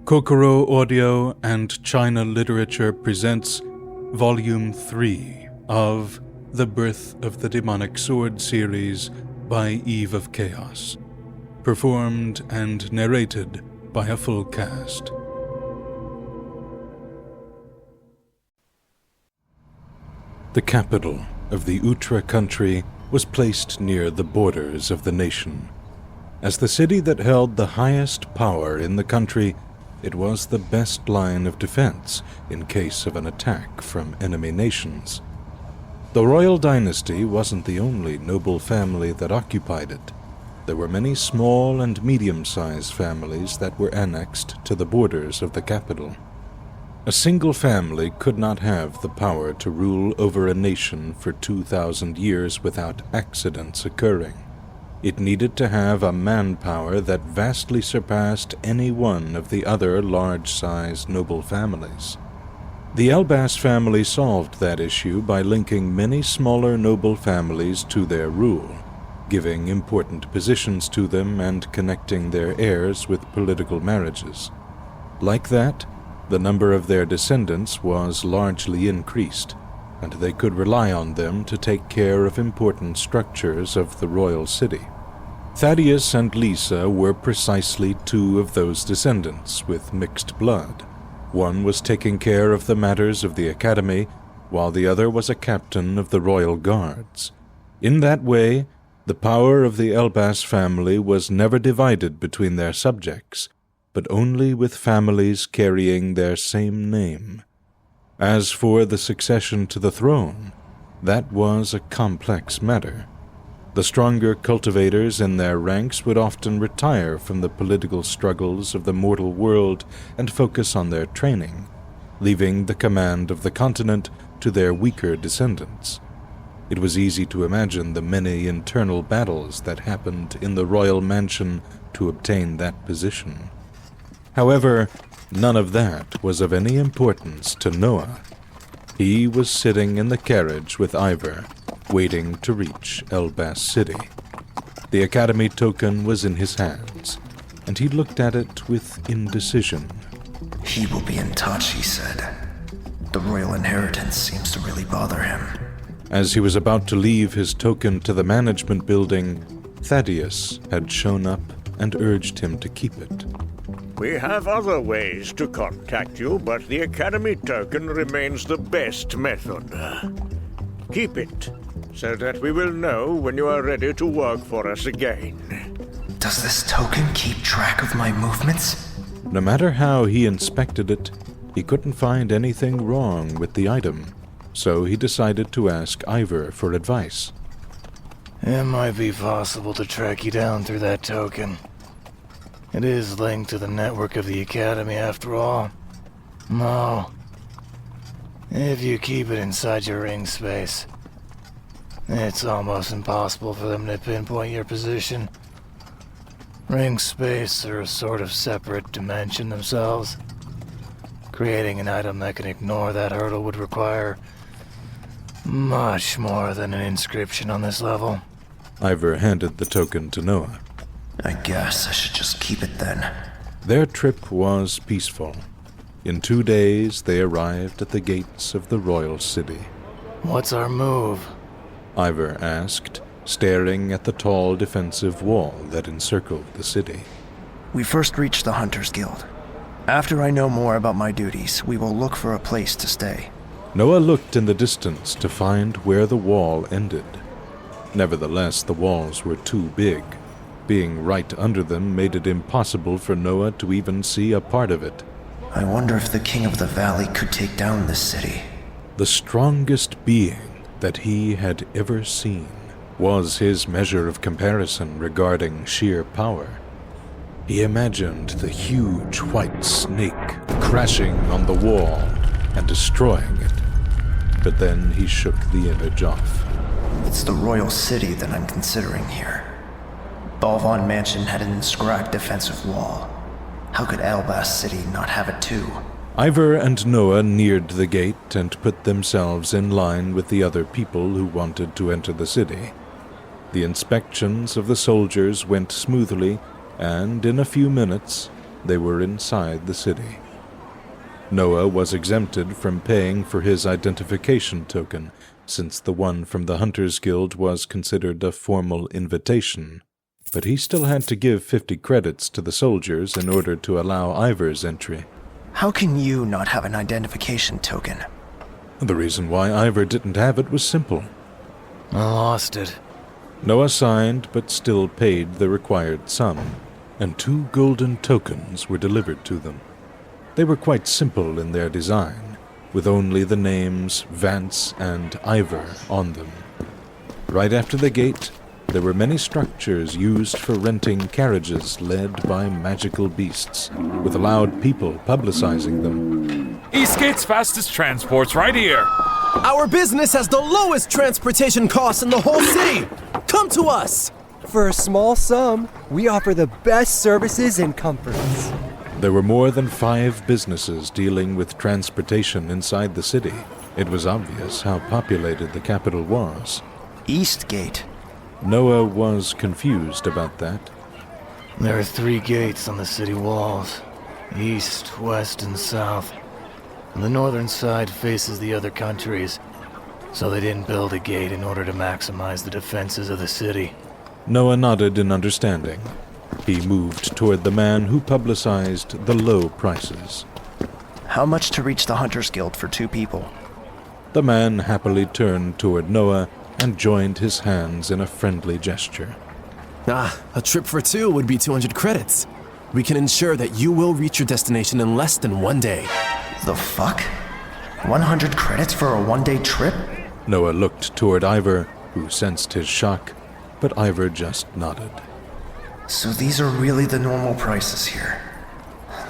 Kokoro Audio and China Literature presents Volume 3 of The Birth of the Demonic Sword series by Eve of Chaos, performed and narrated by a full cast. The capital of the Utra country was placed near the borders of the nation. As the city that held the highest power in the country, it was the best line of defense in case of an attack from enemy nations. The royal dynasty wasn't the only noble family that occupied it. There were many small and medium-sized families that were annexed to the borders of the capital. A single family could not have the power to rule over a nation for 2,000 years without accidents occurring. It needed to have a manpower that vastly surpassed any one of the other large-sized noble families. The Elbas family solved that issue by linking many smaller noble families to their rule, giving important positions to them and connecting their heirs with political marriages. Like that, the number of their descendants was largely increased, and they could rely on them to take care of important structures of the royal city. Thaddeus and Lisa were precisely two of those descendants with mixed blood. One was taking care of the matters of the academy, while the other was a captain of the royal guards. In that way, the power of the Elbas family was never divided between their subjects, but only with families carrying their same name. As for the succession to the throne, that was a complex matter. The stronger cultivators in their ranks would often retire from the political struggles of the mortal world and focus on their training, leaving the command of the continent to their weaker descendants. It was easy to imagine the many internal battles that happened in the royal mansion to obtain that position. However, none of that was of any importance to Noah. He was sitting in the carriage with Ivor, waiting to reach Elbas City. The academy token was in his hands, and he looked at it with indecision. He will be in touch, he said. The royal inheritance seems to really bother him. As he was about to leave his token to the management building, Thaddeus had shown up and urged him to keep it. We have other ways to contact you, but the Academy token remains the best method. Keep it, so that we will know when you are ready to work for us again. Does this token keep track of my movements? No matter how he inspected it, he couldn't find anything wrong with the item, so he decided to ask Ivor for advice. It might be possible to track you down through that token. It is linked to the network of the Academy, after all. No. If you keep it inside your ring space, it's almost impossible for them to pinpoint your position. Ring space are a sort of separate dimension themselves. Creating an item that can ignore that hurdle would require much more than an inscription on this level. Ivor handed the token to Noah. I guess I should just keep it then. Their trip was peaceful. In 2 days, they arrived at the gates of the royal city. What's our move? Ivor asked, staring at the tall defensive wall that encircled the city. We first reach the Hunters Guild. After I know more about my duties, we will look for a place to stay. Noah looked in the distance to find where the wall ended. Nevertheless, the walls were too big. Being right under them made it impossible for Noah to even see a part of it. I wonder if the King of the Valley could take down this city. The strongest being that he had ever seen was his measure of comparison regarding sheer power. He imagined the huge white snake crashing on the wall and destroying it, but then he shook the image off. It's the royal city that I'm considering here. Balvan Mansion had an inscribed defensive wall. How could Elbas City not have it too? Ivor and Noah neared the gate and put themselves in line with the other people who wanted to enter the city. The inspections of the soldiers went smoothly, and in a few minutes, they were inside the city. Noah was exempted from paying for his identification token, since the one from the Hunters Guild was considered a formal invitation. But he still had to give 50 credits to the soldiers in order to allow Ivor's entry. How can you not have an identification token? The reason why Ivor didn't have it was simple. I lost it. Noah signed, but still paid the required sum, and 2 golden tokens were delivered to them. They were quite simple in their design, with only the names Vance and Ivor on them. Right after the gate, there were many structures used for renting carriages led by magical beasts, with loud people publicizing them. Eastgate's fastest transport's right here. Our business has the lowest transportation costs in the whole city. Come to us. For a small sum, we offer the best services and comforts. There were more than 5 businesses dealing with transportation inside the city. It was obvious how populated the capital was. Eastgate. Noah was confused about that. There are 3 gates on the city walls. East, west, and south. And the northern side faces the other countries. So they didn't build a gate in order to maximize the defenses of the city. Noah nodded in understanding. He moved toward the man who publicized the low prices. How much to reach the Hunters Guild for 2 people? The man happily turned toward Noah and joined his hands in a friendly gesture. A trip for 2 would be 200 credits. We can ensure that you will reach your destination in less than 1 day. The fuck? 100 credits for a 1-day trip? Noah looked toward Ivor, who sensed his shock, but Ivor just nodded. So these are really the normal prices here.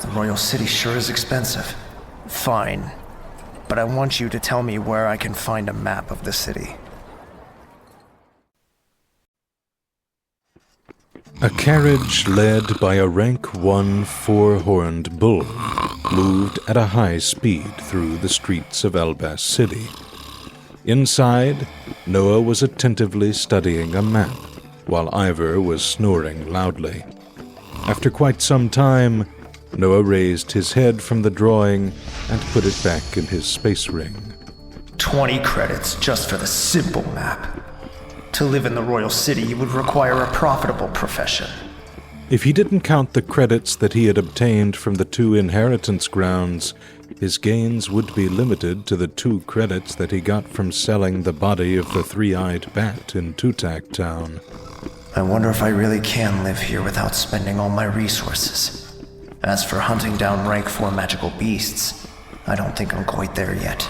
The Royal City sure is expensive. Fine. But I want you to tell me where I can find a map of the city. A carriage led by a rank 1 4-horned bull moved at a high speed through the streets of Elbas City. Inside, Noah was attentively studying a map, while Ivor was snoring loudly. After quite some time, Noah raised his head from the drawing and put it back in his space ring. 20 credits just for the simple map. To live in the Royal City, you would require a profitable profession. If he didn't count the credits that he had obtained from the 2 inheritance grounds, his gains would be limited to the 2 credits that he got from selling the body of the 3-eyed bat in Tutak Town. I wonder if I really can live here without spending all my resources. As for hunting down rank 4 magical beasts, I don't think I'm quite there yet.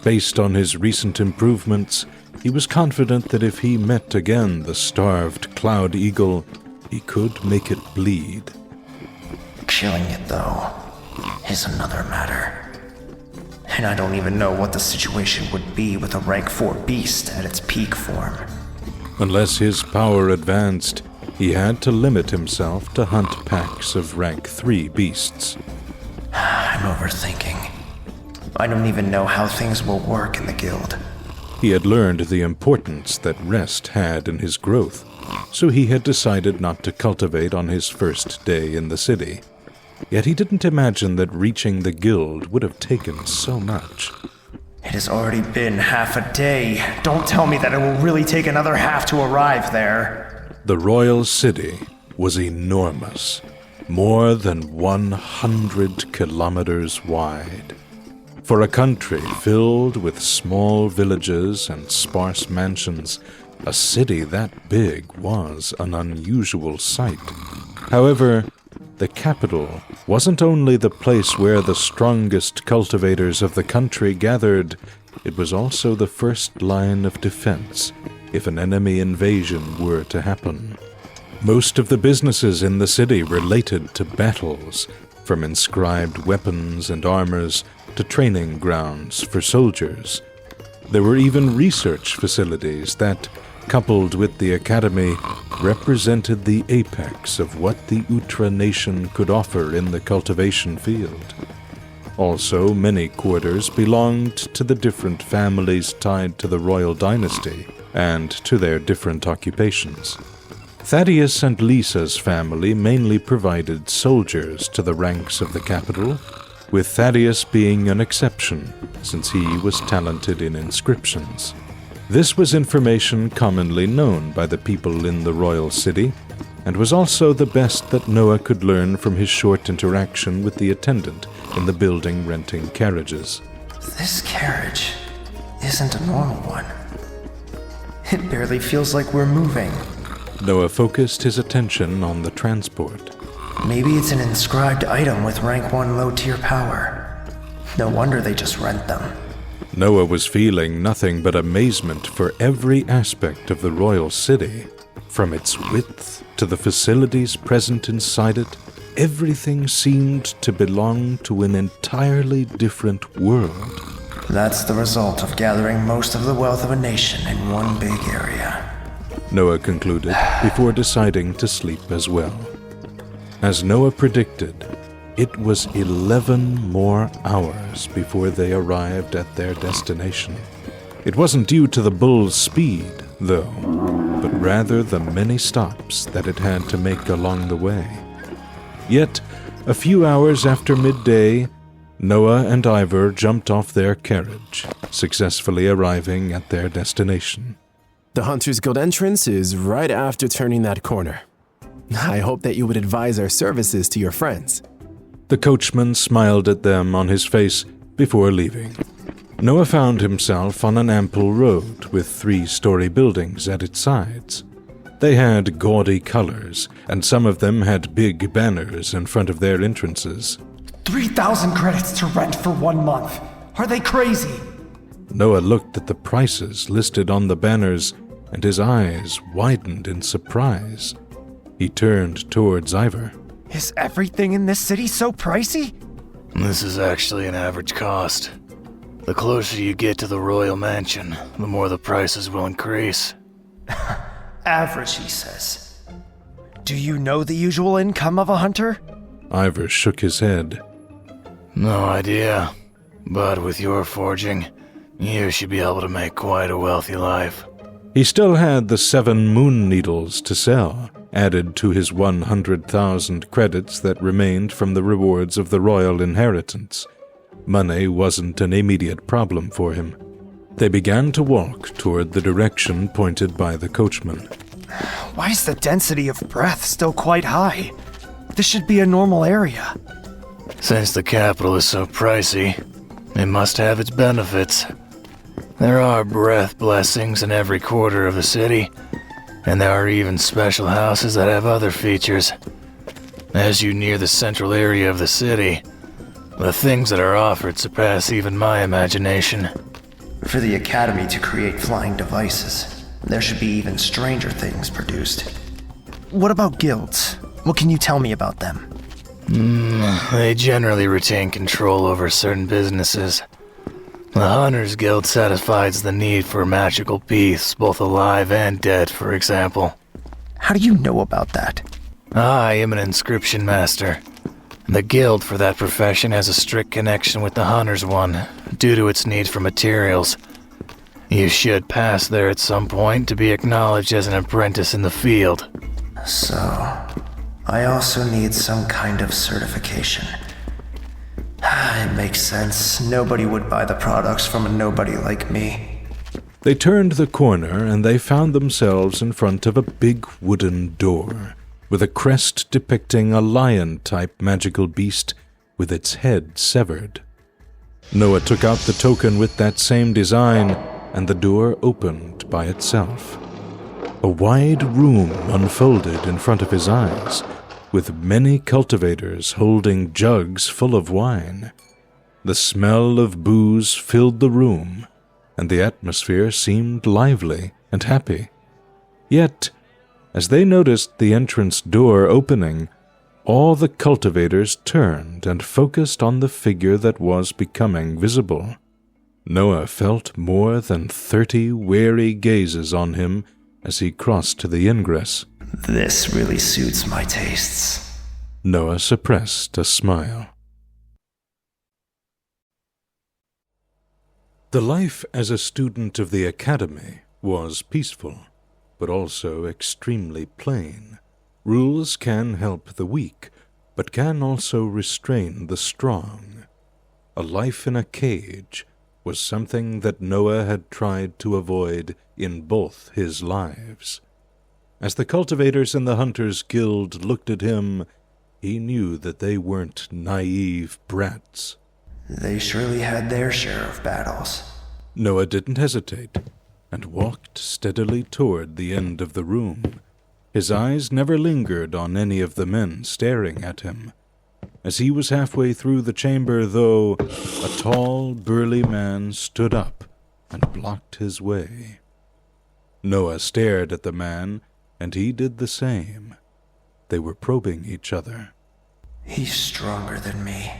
Based on his recent improvements, he was confident that if he met again the starved Cloud Eagle, he could make it bleed. Killing it, though, is another matter. And I don't even know what the situation would be with a rank 4 beast at its peak form. Unless his power advanced, he had to limit himself to hunt packs of rank 3 beasts. I'm overthinking. I don't even know how things will work in the guild. He had learned the importance that rest had in his growth, so he had decided not to cultivate on his first day in the city. Yet he didn't imagine that reaching the guild would have taken so much. It has already been half a day. Don't tell me that it will really take another half to arrive there. The Royal City was enormous, more than 100 kilometers wide. For a country filled with small villages and sparse mansions, a city that big was an unusual sight. However, the capital wasn't only the place where the strongest cultivators of the country gathered, it was also the first line of defense if an enemy invasion were to happen. Most of the businesses in the city related to battles, from inscribed weapons and armors to training grounds for soldiers. There were even research facilities that, coupled with the academy, represented the apex of what the Utra nation could offer in the cultivation field. Also, many quarters belonged to the different families tied to the royal dynasty and to their different occupations. Thaddeus and Lisa's family mainly provided soldiers to the ranks of the capital, with Thaddeus being an exception, since he was talented in inscriptions. This was information commonly known by the people in the royal city, and was also the best that Noah could learn from his short interaction with the attendant in the building renting carriages. This carriage isn't a normal one. It barely feels like we're moving. Noah focused his attention on the transport. Maybe it's an inscribed item with rank 1 low-tier power. No wonder they just rent them. Noah was feeling nothing but amazement for every aspect of the royal city. From its width to the facilities present inside it, everything seemed to belong to an entirely different world. That's the result of gathering most of the wealth of a nation in one big area, Noah concluded before deciding to sleep as well. As Noah predicted, it was 11 more hours before they arrived at their destination. It wasn't due to the bull's speed, though, but rather the many stops that it had to make along the way. Yet, a few hours after midday, Noah and Ivor jumped off their carriage, successfully arriving at their destination. The Hunters Guild entrance is right after turning that corner. I hope that you would advise our services to your friends. The coachman smiled at them on his face before leaving. Noah found himself on an ample road with 3-story buildings at its sides. They had gaudy colors, and some of them had big banners in front of their entrances. 3,000 credits to rent for 1 month. Are they crazy? Noah looked at the prices listed on the banners, and his eyes widened in surprise. He turned towards Ivor. Is everything in this city so pricey? This is actually an average cost. The closer you get to the royal mansion, the more the prices will increase. Average, he says. Do you know the usual income of a hunter? Ivor shook his head. No idea. But with your forging, you should be able to make quite a wealthy life. He still had the 7 moon needles to sell, added to his 100,000 credits that remained from the rewards of the royal inheritance. Money wasn't an immediate problem for him. They began to walk toward the direction pointed by the coachman. Why is the density of breath still quite high? This should be a normal area. Since the capital is so pricey, it must have its benefits. There are breath blessings in every quarter of the city, and there are even special houses that have other features. As you near the central area of the city, the things that are offered surpass even my imagination. For the Academy to create flying devices, there should be even stranger things produced. What about guilds? What can you tell me about them? They generally retain control over certain businesses. The Hunters Guild satisfies the need for magical beasts, both alive and dead, for example. How do you know about that? I am an inscription master. The guild for that profession has a strict connection with the Hunters one, due to its need for materials. You should pass there at some point to be acknowledged as an apprentice in the field. So, I also need some kind of certification. It makes sense. Nobody would buy the products from a nobody like me. They turned the corner and they found themselves in front of a big wooden door, with a crest depicting a lion-type magical beast with its head severed. Noah took out the token with that same design, and the door opened by itself. A wide room unfolded in front of his eyes, with many cultivators holding jugs full of wine. The smell of booze filled the room, and the atmosphere seemed lively and happy. Yet, as they noticed the entrance door opening, all the cultivators turned and focused on the figure that was becoming visible. Noah felt more than 30 wary gazes on him as he crossed to the ingress. This really suits my tastes. Noah suppressed a smile. The life as a student of the academy was peaceful. but also extremely plain. Rules can help the weak, but can also restrain the strong. A life in a cage was something that Noah had tried to avoid in both his lives. As the cultivators in the Hunters Guild looked at him, he knew that they weren't naive brats. They surely had their share of battles. Noah didn't hesitate, and walked steadily toward the end of the room. His eyes never lingered on any of the men staring at him. As he was halfway through the chamber, though, a tall, burly man stood up and blocked his way. Noah stared at the man, and he did the same. They were probing each other. He's stronger than me,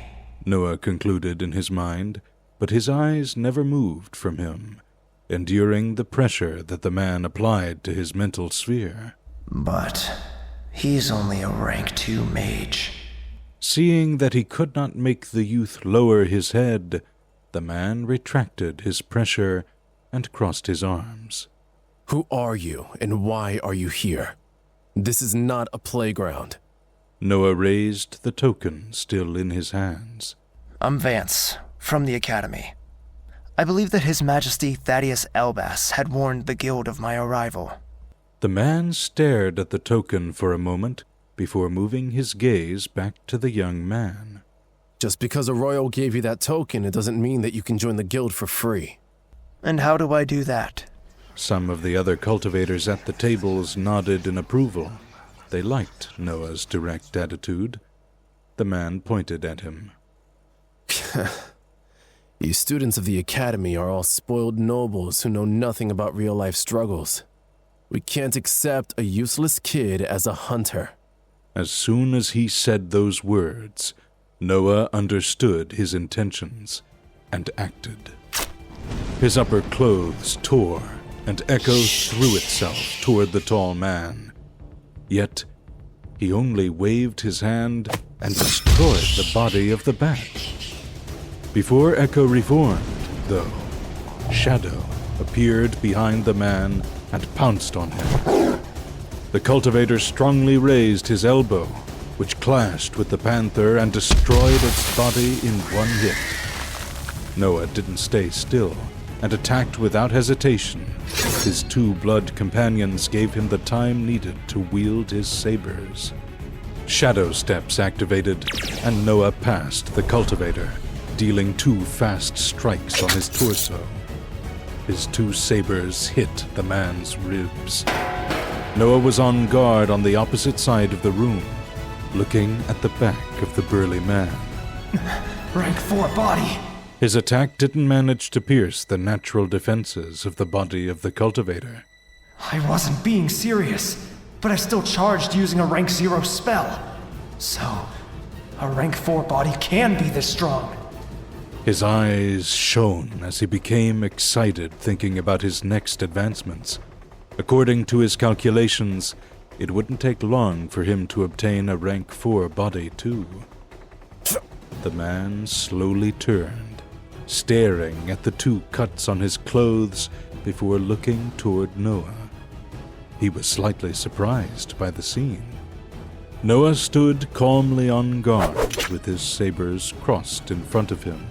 Noah concluded in his mind, but his eyes never moved from him, enduring the pressure that the man applied to his mental sphere. but he's only a rank 2 mage. Seeing that he could not make the youth lower his head, the man retracted his pressure and crossed his arms. Who are you, and why are you here? This is not a playground. Noah raised the token still in his hands. I'm Vance, from the Academy. I believe that His Majesty Thaddeus Elbas had warned the guild of my arrival. The man stared at the token for a moment before moving his gaze back to the young man. Just because a royal gave you that token, it doesn't mean that you can join the guild for free. And how do I do that? Some of the other cultivators at the tables nodded in approval. They liked Noah's direct attitude. The man pointed at him. You students of the Academy are all spoiled nobles who know nothing about real-life struggles. We can't accept a useless kid as a hunter. As soon as he said those words, Noah understood his intentions and acted. His upper clothes tore, and echo threw itself toward the tall man. Yet, he only waved his hand and destroyed the body of the bat. Before Echo reformed, though, Shadow appeared behind the man and pounced on him. The cultivator strongly raised his elbow, which clashed with the panther and destroyed its body in one hit. Noah didn't stay still and attacked without hesitation. His 2 blood companions gave him the time needed to wield his sabers. Shadow steps activated, and Noah passed the cultivator, dealing 2 fast strikes on his torso. His 2 sabers hit the man's ribs. Noah was on guard on the opposite side of the room, looking at the back of the burly man. Rank 4 body. His attack didn't manage to pierce the natural defenses of the body of the cultivator. I wasn't being serious, but I still charged using a rank 0 spell. So, a rank 4 body can be this strong. His eyes shone as he became excited thinking about his next advancements. According to his calculations, it wouldn't take long for him to obtain a rank 4 body too. The man slowly turned, staring at the 2 cuts on his clothes before looking toward Noah. He was slightly surprised by the scene. Noah stood calmly on guard with his sabers crossed in front of him.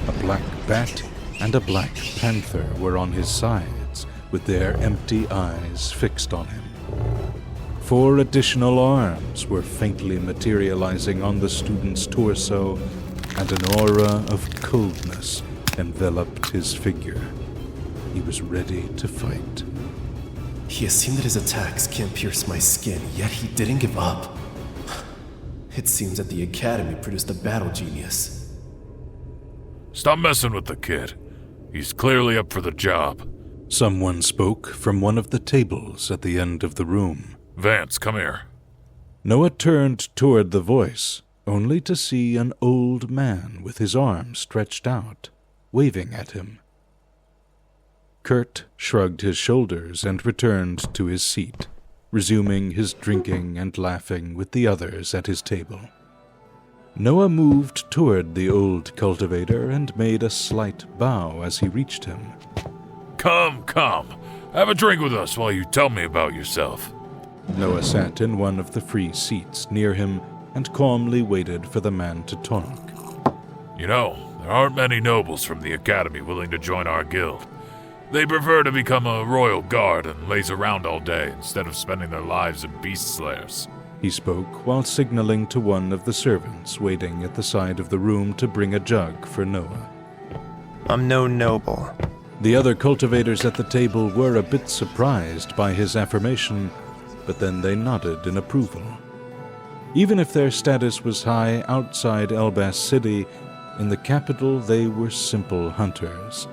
A black bat and a black panther were on his sides, with their empty eyes fixed on him. 4 additional arms were faintly materializing on the student's torso, and an aura of coldness enveloped his figure. He was ready to fight. He assumed that his attacks can't pierce my skin, yet he didn't give up. It seems that the Academy produced a battle genius. Stop messing with the kid. He's clearly up for the job. Someone spoke from one of the tables at the end of the room. Vance, come here. Noah turned toward the voice, only to see an old man with his arms stretched out, waving at him. Kurt shrugged his shoulders and returned to his seat, resuming his drinking and laughing with the others at his table. Noah moved toward the old cultivator and made a slight bow as he reached him. Come. Have a drink with us while you tell me about yourself. Noah sat in one of the free seats near him and calmly waited for the man to talk. You know, there aren't many nobles from the Academy willing to join our guild. They prefer to become a royal guard and laze around all day instead of spending their lives in beast slayers. He spoke while signaling to one of the servants waiting at the side of the room to bring a jug for Noah. I'm no noble. The other cultivators at the table were a bit surprised by his affirmation, but then they nodded in approval. Even if their status was high outside Elbas City, in the capital they were simple hunters.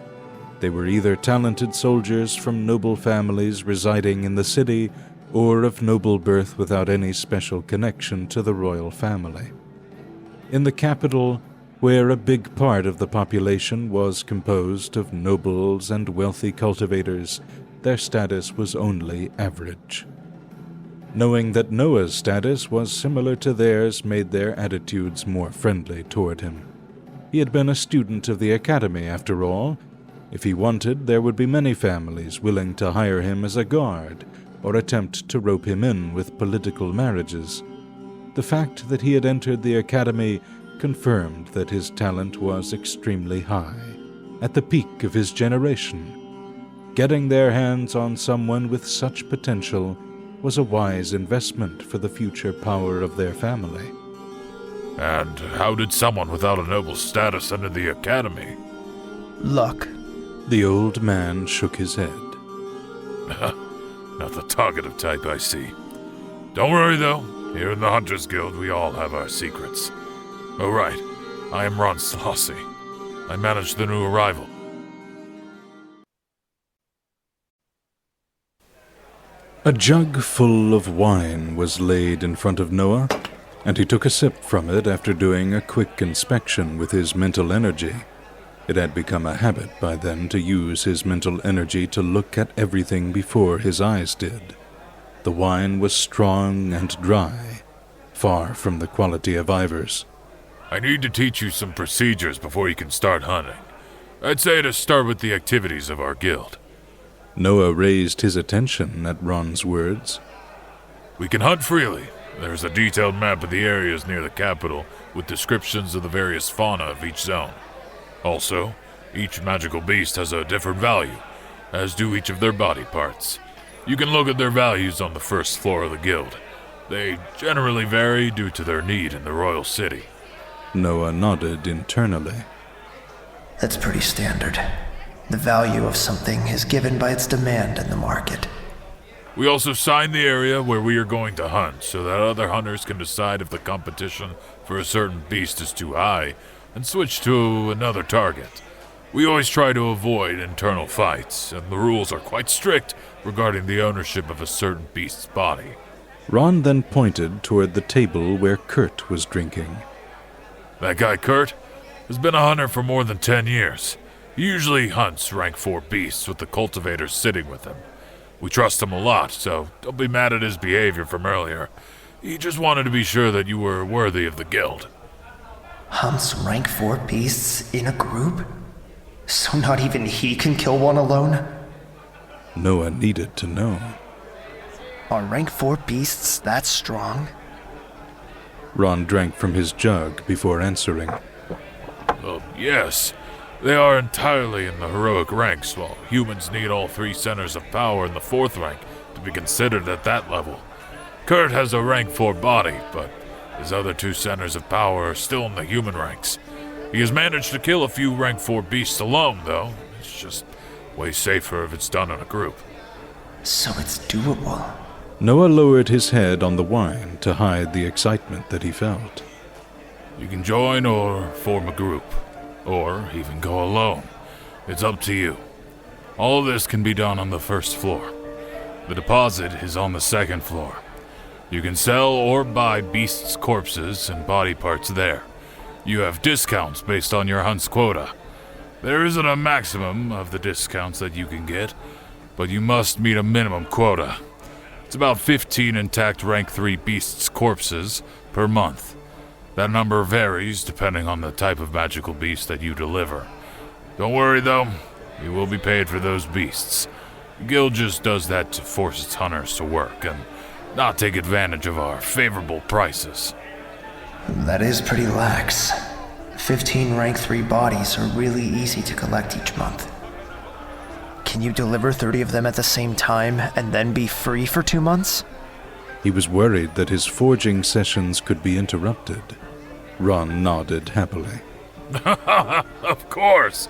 They were either talented soldiers from noble families residing in the city, or of noble birth without any special connection to the royal family. In the capital, where a big part of the population was composed of nobles and wealthy cultivators, their status was only average. Knowing that Noah's status was similar to theirs made their attitudes more friendly toward him. He had been a student of the Academy, after all. If he wanted, there would be many families willing to hire him as a guard, or attempt to rope him in with political marriages. The fact that he had entered the Academy confirmed that his talent was extremely high, at the peak of his generation. Getting their hands on someone with such potential was a wise investment for the future power of their family. And how did someone without a noble status enter the Academy? Luck. The old man shook his head. Not the talkative type, I see. Don't worry, though. Here in the Hunters Guild, we all have our secrets. Oh, right. I am Ron Slossie. I manage the new arrival. A jug full of wine was laid in front of Noah, and he took a sip from it after doing a quick inspection with his mental energy. It had become a habit by then to use his mental energy to look at everything before his eyes did. The wine was strong and dry, far from the quality of Ivor's. I need to teach you some procedures before you can start hunting. I'd say to start with the activities of our guild. Noah raised his attention at Ron's words. We can hunt freely. There's a detailed map of the areas near the capital with descriptions of the various fauna of each zone. Also, each magical beast has a different value, as do each of their body parts. You can look at their values on the first floor of the guild. They generally vary due to their need in the royal city. Noah nodded internally. That's pretty standard. The value of something is given by its demand in the market. We also sign the area where we are going to hunt so that other hunters can decide if the competition for a certain beast is too high and switch to another target. We always try to avoid internal fights, and the rules are quite strict regarding the ownership of a certain beast's body. Ron then pointed toward the table where Kurt was drinking. That guy Kurt has been a hunter for more than 10 years. He usually hunts rank 4 beasts with the cultivators sitting with him. We trust him a lot, so don't be mad at his behavior from earlier. He just wanted to be sure that you were worthy of the guild. Hunts rank 4 beasts in a group? So not even he can kill one alone? Noah needed to know. Are rank 4 beasts that strong? Ron drank from his jug before answering. Well, yes. They are entirely in the heroic ranks, while humans need all 3 centers of power in the 4th rank to be considered at that level. Kurt has a rank 4 body, but his other 2 centers of power are still in the human ranks. He has managed to kill a few rank 4 beasts alone, though. It's just way safer if it's done in a group. So it's doable. Noah lowered his head on the wine to hide the excitement that he felt. You can join or form a group, or even go alone. It's up to you. All of this can be done on the 1st floor. The deposit is on the 2nd floor. You can sell or buy beasts' corpses and body parts there. You have discounts based on your hunt's quota. There isn't a maximum of the discounts that you can get, but you must meet a minimum quota. It's about 15 intact rank 3 beasts' corpses per month. That number varies depending on the type of magical beast that you deliver. Don't worry though, you will be paid for those beasts. The guild just does that to force its hunters to work and not take advantage of our favorable prices. That is pretty lax. 15 rank 3 bodies are really easy to collect each month. Can you deliver 30 of them at the same time and then be free for 2 months? He was worried that his forging sessions could be interrupted. Ron nodded happily. Of course!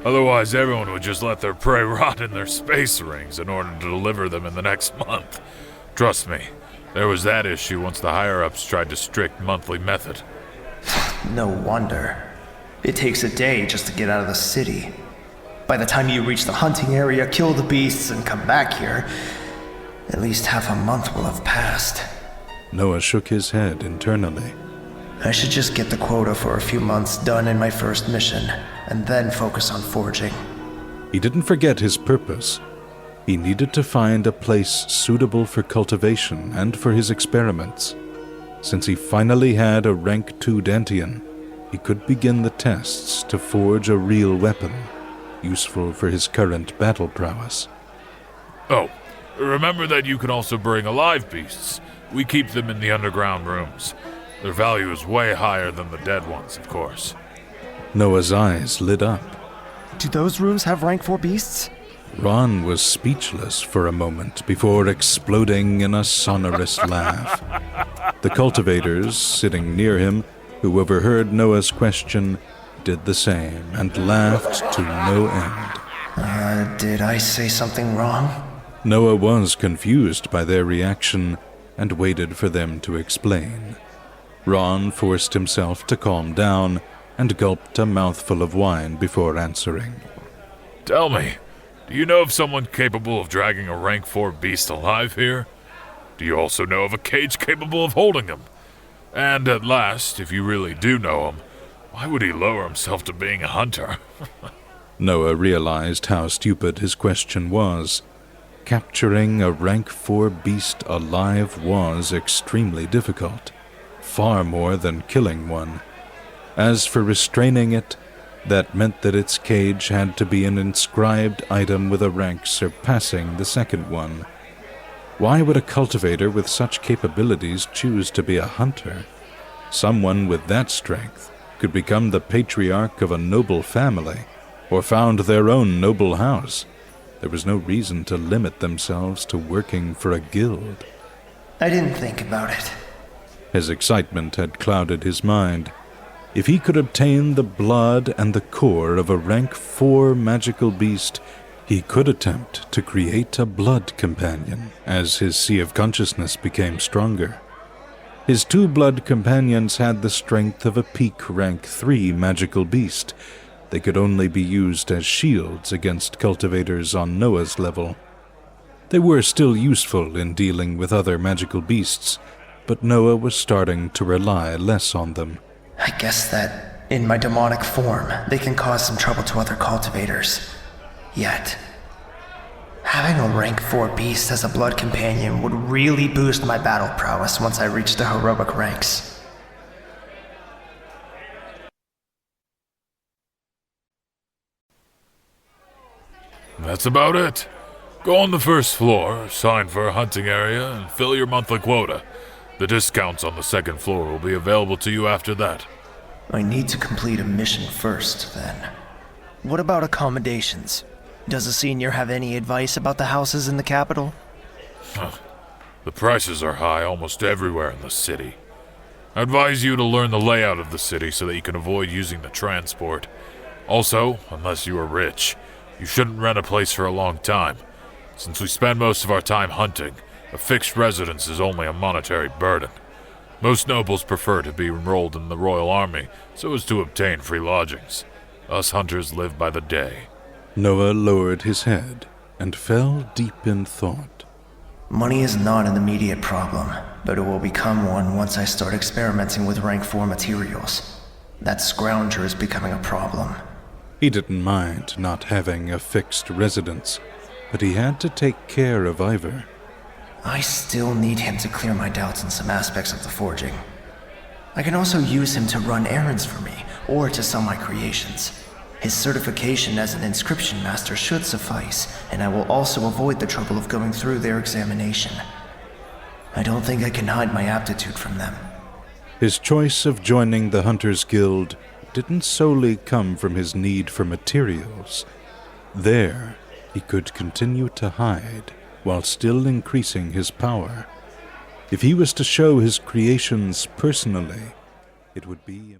Otherwise, everyone would just let their prey rot in their space rings in order to deliver them in the next month. Trust me, there was that issue once the higher-ups tried to strict monthly method. No wonder. It takes a day just to get out of the city. By the time you reach the hunting area, kill the beasts, and come back here, at least half a month will have passed. Noah shook his head internally. I should just get the quota for a few months done in my first mission, and then focus on forging. He didn't forget his purpose. He needed to find a place suitable for cultivation and for his experiments. Since he finally had a rank 2 Dantian, he could begin the tests to forge a real weapon, useful for his current battle prowess. Oh, remember that you can also bring alive beasts. We keep them in the underground rooms. Their value is way higher than the dead ones, of course. Noah's eyes lit up. Do those rooms have rank 4 beasts? Ron was speechless for a moment before exploding in a sonorous laugh. The cultivators, sitting near him, who overheard Noah's question, did the same and laughed to no end. Did I say something wrong? Noah was confused by their reaction and waited for them to explain. Ron forced himself to calm down and gulped a mouthful of wine before answering. Tell me, do you know of someone capable of dragging a rank 4 beast alive here? Do you also know of a cage capable of holding him? And at last, if you really do know him, why would he lower himself to being a hunter? Noah realized how stupid his question was. Capturing a rank 4 beast alive was extremely difficult, far more than killing one. As for restraining it, that meant that its cage had to be an inscribed item with a rank surpassing the second one. Why would a cultivator with such capabilities choose to be a hunter? Someone with that strength could become the patriarch of a noble family, or found their own noble house. There was no reason to limit themselves to working for a guild. I didn't think about it. His excitement had clouded his mind. If he could obtain the blood and the core of a rank 4 magical beast, he could attempt to create a blood companion as his sea of consciousness became stronger. His 2 blood companions had the strength of a peak rank 3 magical beast. They could only be used as shields against cultivators on Noah's level. They were still useful in dealing with other magical beasts, but Noah was starting to rely less on them. I guess that, in my demonic form, they can cause some trouble to other cultivators. Yet, having a rank 4 beast as a blood companion would really boost my battle prowess once I reach the heroic ranks. That's about it. Go on the first floor, sign for a hunting area, and fill your monthly quota. The discounts on the second floor will be available to you after that. I need to complete a mission first, then. What about accommodations? Does the senior have any advice about the houses in the capital? The prices are high almost everywhere in the city. I advise you to learn the layout of the city so that you can avoid using the transport. Also, unless you are rich, you shouldn't rent a place for a long time. Since we spend most of our time hunting, a fixed residence is only a monetary burden. Most nobles prefer to be enrolled in the royal army so as to obtain free lodgings. Us hunters live by the day. Noah lowered his head and fell deep in thought. Money is not an immediate problem, but it will become one once I start experimenting with rank 4 materials. That scrounger is becoming a problem. He didn't mind not having a fixed residence, but he had to take care of Ivor. I still need him to clear my doubts in some aspects of the forging. I can also use him to run errands for me, or to sell my creations. His certification as an inscription master should suffice, and I will also avoid the trouble of going through their examination. I don't think I can hide my aptitude from them. His choice of joining the Hunters Guild didn't solely come from his need for materials. There, he could continue to hide while still increasing his power. If he was to show his creations personally, it would be